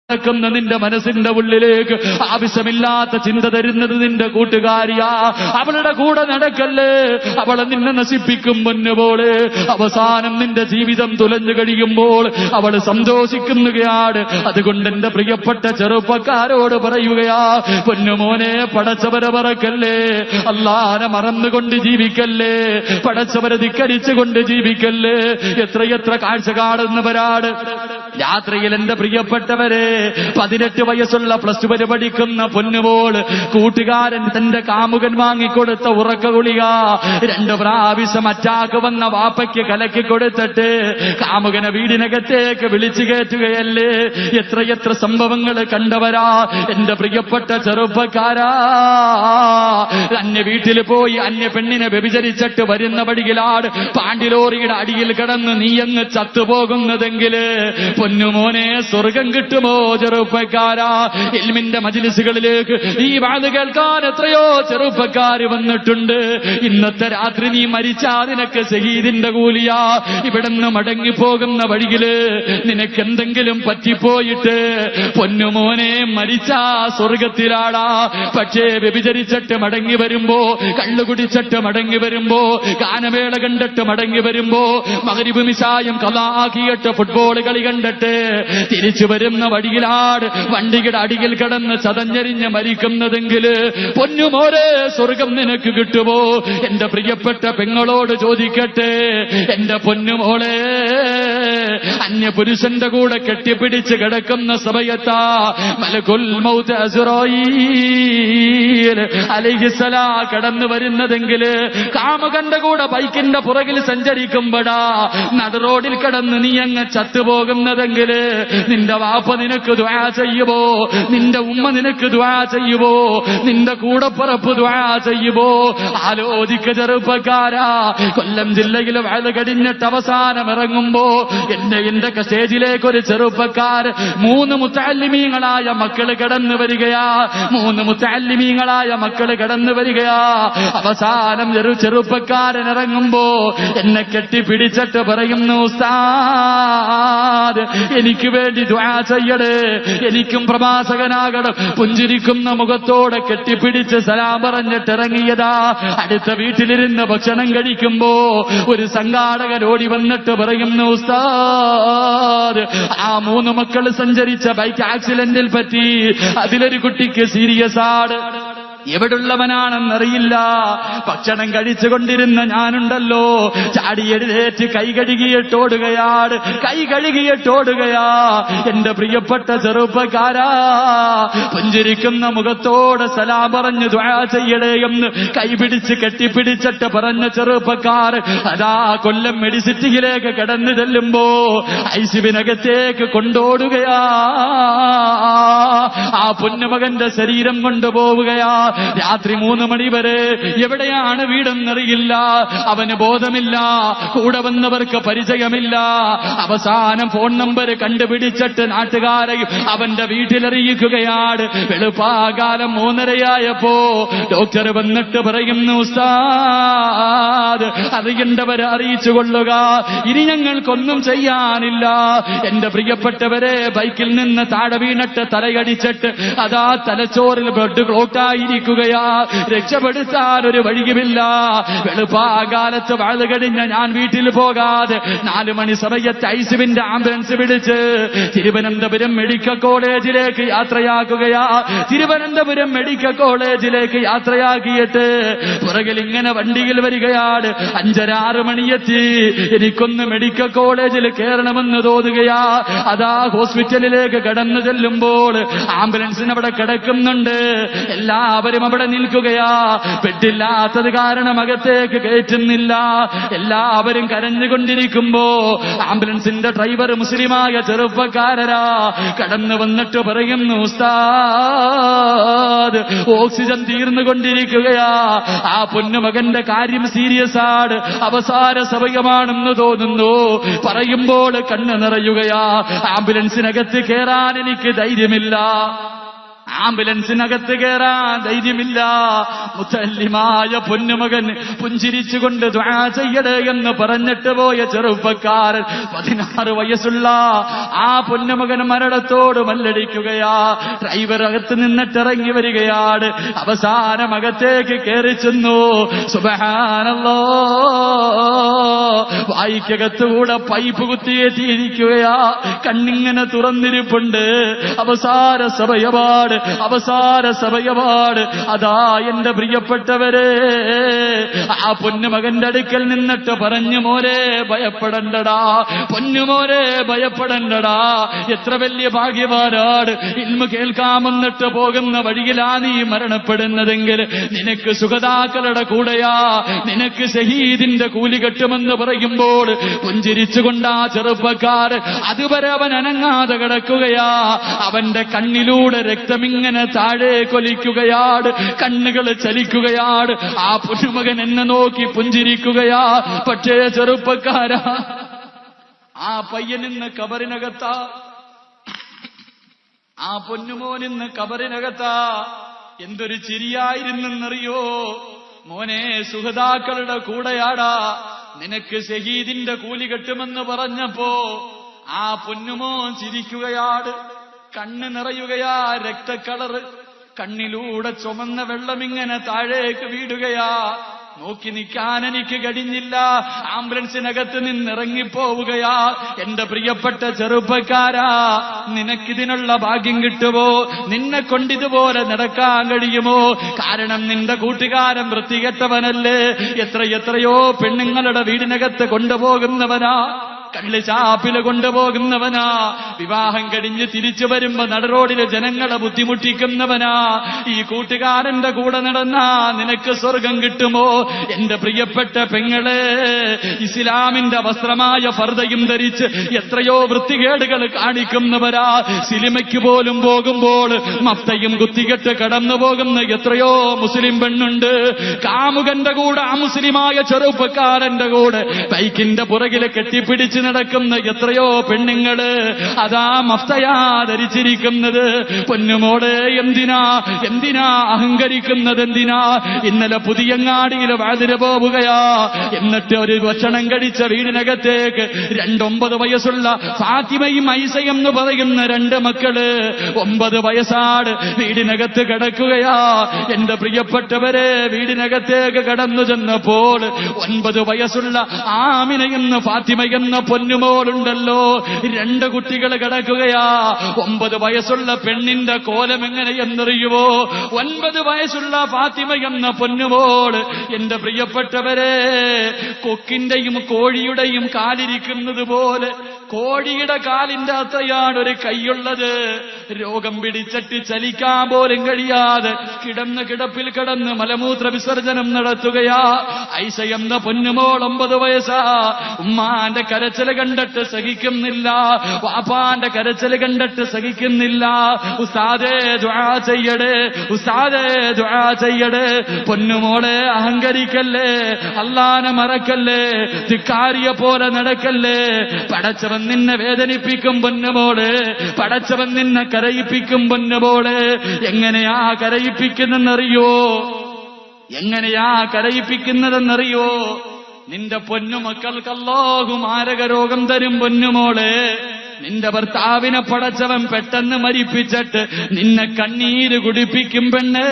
നടക്കുന്ന നിന്റെ മനസ്സിന്റെ ഉള്ളിലേക്ക് ആവശ്യമില്ലാത്ത ചിന്ത തരുന്നത് നിന്റെ കൂട്ടുകാരിയാ. അവളുടെ കൂടെ നടക്കല്ലേ, അവളെ നിന്നെ നശിപ്പിക്കും പൊന്നുപോലെ. അവസാനം നിന്റെ ജീവിതം തുലഞ്ഞു കഴിയുമ്പോൾ അവൾ സന്തോഷിക്കുകയാണ്. അതുകൊണ്ട് എന്റെ പ്രിയപ്പെട്ട ചെറുപ്പക്കാരോട് പറയുകയാ, പൊന്നുമോനെ, പടച്ചവരെ മറക്കല്ലേ, അല്ലാഹനെ മറന്നുകൊണ്ട് ജീവിക്കല്ലേ, പടച്ചവരെ ധിക്കരിച്ചുകൊണ്ട് ജീവിക്കല്ലേ. എത്രയെത്ര കാഴ്ച കാണുന്നവരാണ് രാത്രിയിൽ. എന്റെ പ്രിയപ്പെട്ടവരെ, 18 വയസ്സുള്ള +2 വരെ പഠിക്കുന്ന പൊന്നുമോൾ, കൂട്ടുകാരൻ തന്റെ കാമുകൻ വാങ്ങിക്കൊടുത്ത ഉറക്ക ഗുളിക 2 പ്രാവശ്യം അറ്റാക്ക് വന്ന വാപ്പയ്ക്ക് കലക്കി കൊടുത്തിട്ട് കാമുകനെ വീടിനകത്തേക്ക് വിളിച്ചു കയറ്റുകയല്ലേ. എത്രയെത്ര സംഭവങ്ങൾ കണ്ടവരാ എന്റെ പ്രിയപ്പെട്ട ചെറുപ്പക്കാരാ. അന്യ വീട്ടിൽ പോയി അന്യ പെണ്ണിനെ വ്യഭിചരിച്ചിട്ട് വരുന്ന വഴിയിലാണ് പാണ്ടിലോറിയുടെ അടിയിൽ കിടന്ന് നീയങ്ങ് ചത്തുപോകുന്നതെങ്കിൽ പൊന്നുമോനെ, സ്വർഗം കിട്ടുമോ ചെറുപ്പക്കാരാ? ഇൽമിന്റെ മജ്‌ലിസുകളിലേക്ക് ഈ വാത് കേൾക്കാൻ എത്രയോ ചെറുപ്പക്കാര് വന്നിട്ടുണ്ട്. ഇന്നത്തെ രാത്രി നീ മരിച്ചാ നിനക്ക് ശഹീദിന്റെ കൂലിയാ. ഇവിടുന്ന് മടങ്ങിപ്പോകുന്ന വഴിയില് നിനക്ക് എന്തെങ്കിലും പറ്റിപ്പോയിട്ട് പൊന്നുമോനെ മരിച്ചാ സ്വർഗത്തിലാടാ. പക്ഷേ വ്യഭിചരിച്ചിട്ട് മടങ്ങി വരുമ്പോ, കള്ളുകുടിച്ചിട്ട് മടങ്ങി വരുമ്പോ, ഗാനമേള കണ്ടിട്ട് മടങ്ങി വരുമ്പോ, മഗ്‌രിബ് മിശായും ഖളാആക്കിയിട്ട് ഫുട്ബോൾ കളി കണ്ടിട്ട് തിരിച്ചു വരുന്ന വഴിയിലാണ് വണ്ടിയുടെ അടിയിൽ കിടന്ന് ചതഞ്ഞെരിഞ്ഞ് മരിക്കുന്നതെങ്കിൽ പൊന്നുമോരെ, സ്വർഗം നിനക്ക് കിട്ടുമോ? എന്റെ പ്രിയപ്പെട്ട പെങ്ങളോട് ചോദിക്കട്ടെ, എന്റെ പൊന്നുമോളെ, അന്യ പുരുഷന്റെ കൂടെ കെട്ടിപ്പിടിച്ച് കിടക്കുന്ന സമയത്താ മലക്കുൽ മൗത്ത് അസ്റായീൽ അലൈഹിസ്സലാം കടന്നു വരുന്നതെങ്കിൽ, കാമുകന്റെ കൂടെ ബൈക്കിന്റെ പുറകിൽ സഞ്ചരിക്കുമ്പോഴാ നട റോഡിൽ കിടന്ന് നീ അങ്ങ് ചത്തുപോകുന്നതെങ്കിൽ നിന്റെ വാപ്പ നിനക്ക് ദുആ ചെയ്യുമോ? നിന്റെ ഉമ്മ നിനക്ക് ദുആ ചെയ്യുമോ? നിന്റെ കൂടപ്പിറപ്പ് ദുആ ചെയ്യുമോ? ആലോചിക്ക ചെറുപ്പക്കാരാ. കൊല്ലം ജില്ലയിൽ വയല് കടിഞ്ഞിട്ട് അവസാനം ഇറങ്ങുമ്പോ എന്റെ സ്റ്റേജിലേക്ക് ഒരു ചെറുപ്പക്കാർ 3 മുത്തഅല്ലിമീങ്ങളായ മക്കള് കടന്നു വരികയാ. 3 മുത്തഅല്ലിമീങ്ങളായ മക്കള് കടന്നു വരികയാ. അവസാനം ചെറുപ്പക്കാരൻ ഇറങ്ങുമ്പോ എന്നെ കെട്ടിപ്പിടിച്ചിട്ട് പറയുന്നു, ഉസ്താദ്, എനിക്ക് വേണ്ടി ദുആ ചെയ്യണേ, എനിക്കും പ്രവാചകനാകണം. പുഞ്ചിരിക്കുന്ന മുഖത്തോടെ കെട്ടിപ്പിടിച്ച് സലാം പറഞ്ഞിട്ട് ഇറങ്ങിയതാ. അടുത്ത വീട്ടിലിരുന്ന് ഭക്ഷണം കഴിക്കുമ്പോ ഒരു സംഘാടകൻ ഓടി വന്നിട്ട് പറയുന്നു, ഉസ്താദ്, ആ 3 മക്കൾ സഞ്ചരിച്ച ബൈക്ക് ആക്സിഡന്റിൽ പറ്റി അതിലൊരു കുട്ടിക്ക് സീരിയസ് ആണ്. എവിടുള്ളവനാണെന്നറിയില്ല. ഭക്ഷണം കഴിച്ചുകൊണ്ടിരുന്ന ഞാനുണ്ടല്ലോ, ചാടി എഴുന്നേറ്റ് കൈ കഴുകിയിട്ടോടുകയാണ്. എന്റെ പ്രിയപ്പെട്ട ചെറുപ്പക്കാരാ, പുഞ്ചിരിക്കുന്ന മുഖത്തോടെ സലാം പറഞ്ഞ് ദുആ ചെയ്യണേ എന്ന് കൈപിടിച്ച് കെട്ടിപ്പിടിച്ചിട്ട് പറഞ്ഞ ചെറുപ്പക്കാർ അതാ കൊല്ലം മെഡിസിറ്റിയിലേക്ക് കടന്നു ചെല്ലുമ്പോ ഐസിബിനകത്തേക്ക് കൊണ്ടോടുകയാ. ആ പൊന്നുമകന്റെ ശരീരം കൊണ്ടുപോവുകയാ. രാത്രി 3 മണി വരെ എവിടെയാണ് വീടെന്നറിയില്ല. അവന് ബോധമില്ല, കൂടെ വന്നവർക്ക് പരിചയമില്ല. അവസാനം ഫോൺ നമ്പർ കണ്ടുപിടിച്ചിട്ട് നാട്ടുകാരെയും അവന്റെ വീട്ടിലറിയിക്കുകയാണ്. വെളുപ്പാകാലം 3:30 ഡോക്ടർ വന്നിട്ട് പറയുന്നു, ഉസ്താദ്, അറിയേണ്ടവരെ അറിയിച്ചു കൊള്ളുക, ഇനി ഞങ്ങൾക്കൊന്നും ചെയ്യാനില്ല. എന്റെ പ്രിയപ്പെട്ടവരെ, ബൈക്കിൽ നിന്ന് താഴെ വീണിട്ട് തലയടിച്ചിട്ട് അതാ തലച്ചോറിൽ ബ്ലഡ് ക്ലോട്ടായിരിക്കും. രക്ഷപ്പെടുത്താൻ ഒരു വഴിയുമില്ല. വെളുപ്പാകാലത്ത് വാഴ് കഴിഞ്ഞ ഞാൻ വീട്ടിൽ പോകാതെ 4 മണി സമയത്ത് ഐസിബിന്റെ ആംബുലൻസ് വിളിച്ച് തിരുവനന്തപുരം മെഡിക്കൽ കോളേജിലേക്ക് യാത്രയാക്കുകയാ. തിരുവനന്തപുരം മെഡിക്കൽ കോളേജിലേക്ക് യാത്രയാക്കിയിട്ട് പുറകിൽ ഇങ്ങനെ വണ്ടിയിൽ വരികയാണ്. 5:30-6 മണിയെത്തി. എനിക്കൊന്ന് മെഡിക്കൽ കോളേജിൽ കയറണമെന്ന് തോന്നുകയാ. അതാ ഹോസ്പിറ്റലിലേക്ക് കടന്നു ചെല്ലുമ്പോൾ ആംബുലൻസിന് അവിടെ കിടക്കുന്നുണ്ട്. എല്ലാവരും അവിടെ നിൽക്കുകയാ. പെട്ടില്ലാത്തത് കാരണം അകത്തേക്ക് കയറ്റുന്നില്ല. എല്ലാവരും കരഞ്ഞുകൊണ്ടിരിക്കുമ്പോ ആംബുലൻസിന്റെ ഡ്രൈവർ മുസ്ലിമായ ചെറുപ്പക്കാരരാ കടന്നു വന്നിട്ട് പറയുന്നു, ഉസ്താദ്, ഓക്സിജൻ തീർന്നുകൊണ്ടിരിക്കുകയാ. ആ പൊന്നുമകന്റെ കാര്യം സീരിയസ് ആണ്, അവസാന സമയമാണെന്ന് തോന്നുന്നു. പറയുമ്പോൾ കണ്ണ് നിറയുകയാ. ആംബുലൻസിനകത്ത് കയറാൻ എനിക്ക് ധൈര്യമില്ല. ആംബുലൻസിനകത്ത് കയറാൻ ധൈര്യമില്ല. മുത്തല്ലിമായ പൊന്നുമകൻ പുഞ്ചിരിച്ചുകൊണ്ട് ദുആ ചെയ്യടേ എന്ന് പറഞ്ഞിട്ട് പോയ ചെറുപ്പക്കാരൻ 16 വയസ്സുള്ള ആ പൊന്നുമകൻ മരണത്തോട് മല്ലടിക്കുകയാ. ഡ്രൈവർ അകത്ത് നിന്നിട്ടിറങ്ങി വരികയാണ്. അവസാനം അകത്തേക്ക് കയറി ചെന്നു. സുബ്ഹാനല്ലാഹ്, വായിക്കകത്തുകൂടെ പൈപ്പ് കുത്തിയേറ്റിയിരിക്കുകയാ. കണ്ണിങ്ങനെ തുറന്നിരിപ്പുണ്ട്. അവസാന സമയമാണ്. അതാ എന്റെ പ്രിയപ്പെട്ടവരെ, ആ പൊന്നുമകന്റെ അടുക്കൽ നിന്നിട്ട് പറഞ്ഞു, മോനെ ഭയപ്പെടണ്ടടാ, പൊന്നുമോനെ ഭയപ്പെടണ്ടടാ. എത്ര വലിയ ഭാഗ്യവാനാണ്. ഇൽമു കേൾക്കാമെന്നിട്ട് പോകുന്ന വഴിയിലാ നീ മരണപ്പെടുന്നതെങ്കിൽ നിനക്ക് സുഖതാക്കളുടെ കൂടെയാ, നിനക്ക് ഷഹീദിന്റെ കൂലി കെട്ടുമെന്ന് പറയുമ്പോൾ പുഞ്ചിരിച്ചുകൊണ്ടാ ചെറുപ്പക്കാർ അതുവരെ അവൻ അനങ്ങാതെ കിടക്കുകയാ. അവന്റെ കണ്ണിലൂടെ രക്തമിങ്ങനെ താഴെ കൊലിക്കുകയാണ്, കണ്ണുകൾ ചലിക്കുകയാണ്. ആ പൊന്നുമകൻ എന്നെ നോക്കി പുഞ്ചിരിക്കുകയാ. പക്ഷേ ചെറുപ്പക്കാരാ, ആ പയ്യനിന്ന് കബറിനകത്താ, ആ പൊന്നുമോനിന്ന് കബറിനകത്താ. എന്തൊരു ചിരിയായിരുന്നെന്നറിയോ? മോനെ സുഹൃതാക്കളുടെ കൂടെയാടാ, നിനക്ക് ഷഹീദിന്റെ കൂലി കെട്ടുമെന്ന് പറഞ്ഞപ്പോ ആ പൊന്നുമോൻ ചിരിക്കുകയാണ്. കണ്ണ് നിറയുകയാ, രക്തക്കളറ്. കണ്ണിലൂടെ ചുമന്ന വെള്ളമിങ്ങനെ താഴേക്ക് വീടുകയാ. നോക്കി നിൽക്കാൻ എനിക്ക് കഴിഞ്ഞില്ല. ആംബുലൻസിനകത്ത് നിന്നിറങ്ങിപ്പോവുകയാ. എന്റെ പ്രിയപ്പെട്ട ചെറുപ്പക്കാരാ, നിനക്കിതിനുള്ള ഭാഗ്യം കിട്ടുമോ? നിന്നെ കൊണ്ടിതുപോലെ നടക്കാൻ കഴിയുമോ? കാരണം നിന്റെ കൂട്ടുകാരൻ വൃത്തികെട്ടവനല്ലേ. എത്രയോ പെണ്ണുങ്ങളുടെ വീടിനകത്ത് കൊണ്ടുപോകുന്നവനാ, കള്ളിച്ചാപ്പില് കൊണ്ടുപോകുന്നവനാ. വിവാഹം കഴിഞ്ഞ് തിരിച്ചു വരുമ്പോ നടറോഡില് ജനങ്ങളെ ബുദ്ധിമുട്ടിക്കുന്നവനാ. ഈ കൂട്ടുകാരന്റെ കൂടെ നടന്നാ നിനക്ക് സ്വർഗം കിട്ടുമോ? എന്റെ പ്രിയപ്പെട്ട പെങ്ങളെ, ഇസ്ലാമിന്റെ വസ്ത്രമായ ഫർദയും ധരിച്ച് എത്രയോ വൃത്തികേടുകൾ കാണിക്കുന്നവരാ. സിനിമയ്ക്ക് പോലും പോകുമ്പോൾ മഫ്തയും കുത്തികെട്ട് കടന്നു പോകുന്ന എത്രയോ മുസ്ലിം പെണ്ണുണ്ട്. കാമുകന്റെ കൂടെ അമുസ്ലിമായ ചെറുപ്പക്കാരന്റെ കൂടെ ബൈക്കിന്റെ പുറകില് കെട്ടിപ്പിടിച്ച് നടക്കുന്ന എത്രയോ പെണ്ണുങ്ങള്. അതാ മഫ്തയാ ധരിച്ചിരിക്കുന്നത്. പൊന്നുമോളെ, എന്തിനാ അഹങ്കരിക്കുന്നത്? എന്തിനാ? ഇന്നലെ പുതിയങ്ങാടിയില് വാതില് പോവുകയാ. എന്നിട്ട് ഒരു ഭക്ഷണം കഴിച്ച വീടിനകത്തേക്ക് 9 വയസ്സുള്ള ഫാത്തിമയും ഐസയും എന്ന് പറയുന്ന 2 മക്കള്, 9 വയസ്സാട് വീടിനകത്ത് കിടക്കുകയാ. എന്റെ പ്രിയപ്പെട്ടവരെ, വീടിനകത്തേക്ക് കടന്നു ചെന്നപ്പോൾ 9 വയസ്സുള്ള ആമിനയെന്ന് ഫാത്തിമയെന്ന പൊന്നുമോളുണ്ടല്ലോ, 2 കുട്ടികൾ കിടക്കുകയാ. 9 വയസ്സുള്ള പെണ്ണിന്റെ കോലം എങ്ങനെയെന്നറിയുവോ? 9 വയസ്സുള്ള ഫാത്തിമ എന്ന പൊന്നുമോള്, എന്റെ പ്രിയപ്പെട്ടവരെ, കൊക്കിന്റെയും കോഴിയുടെയും കാലിരിക്കുന്നത് പോലെ കോഴിയുടെ കാലിന്റെ അത്രയാണ് ഒരു കൈയുള്ളത്. രോഗം പിടിച്ചിട്ട് ചലിക്കാൻ പോലും കഴിയാതെ കിടപ്പിൽ കിടന്ന് മലമൂത്ര വിസർജനം നടത്തുകയാ. ഐസ എന്ന പൊന്നുമോൾ 9 വയസ്സാ. ഉമ്മാന്റെ കരച്ചില് കണ്ടിട്ട് സഹിക്കുന്നില്ല, വാപ്പാന്റെ കരച്ചില് കണ്ടിട്ട് സഹിക്കുന്നില്ല. ഉസ്താദേ ദുആ ചെയ്യടേ, ഉസ്താദേ ദുആ ചെയ്യടേ. പൊന്നുമോളെ, അഹങ്കരിക്കല്ലേ, അല്ലാഹനെ മറക്കല്ലേ, ധിക്കാരിയെ പോലെ നടക്കല്ലേ. പടച്ചവൻ നിന്നെ വേദനിപ്പിക്കും പൊന്നുമോളെ, പടച്ചവൻ നിന്നെ കരയിപ്പിക്കും പൊന്നുമോളെ. എങ്ങനെയാ കരയിപ്പിക്കുന്നതെന്നറിയോ? കരയിപ്പിക്കുന്നതെന്നറിയോ? നിന്റെ പൊന്നുമക്കൾക്ക് അല്ലാഹു മാരക രോഗം തരും പൊന്നുമോളെ. നിന്റെ ഭർത്താവിനെ പടച്ചവൻ പെട്ടെന്ന് മരിപ്പിച്ചിട്ട് നിന്നെ കണ്ണീര് കുടിപ്പിക്കും പെണ്ണ്.